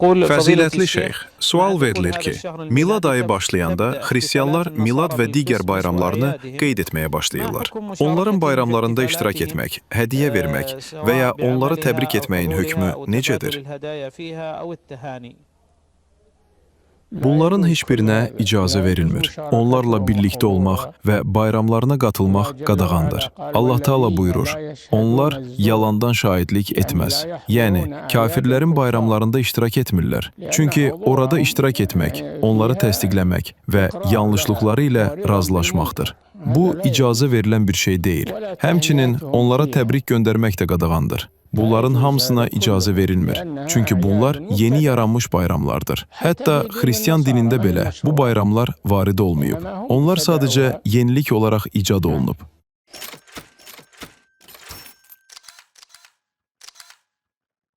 Fəzilətli şeyx, sual verilir ki, Milad ayı başlayanda xristianlar Milad və digər bayramlarını qeyd etməyə başlayırlar. Onların bayramlarında iştirak etmək, hədiyyə vermək və ya onları təbrik etməyin hökmü necədir? Bunların heç birinə icazə verilmir. Onlarla birlikdə olmaq və bayramlarına qatılmaq qadağandır. Allah Teala buyurur, onlar yalandan şahidlik etməz. Yəni, kafirlərin bayramlarında iştirak etmirlər. Çünki orada iştirak etmək, onları təsdiqləmək və yanlışlıqları ilə razılaşmaqdır. Bu, icazə verilən bir şey deyil. Həmçinin onlara təbrik göndərmək də qadağandır. Bunların hamısına icazə verilmir. Çünki bunlar yeni yaranmış bayramlardır. Hətta xristian dinində belə bu bayramlar varid olmayıb. Onlar sadəcə yenilik olaraq icad olunub.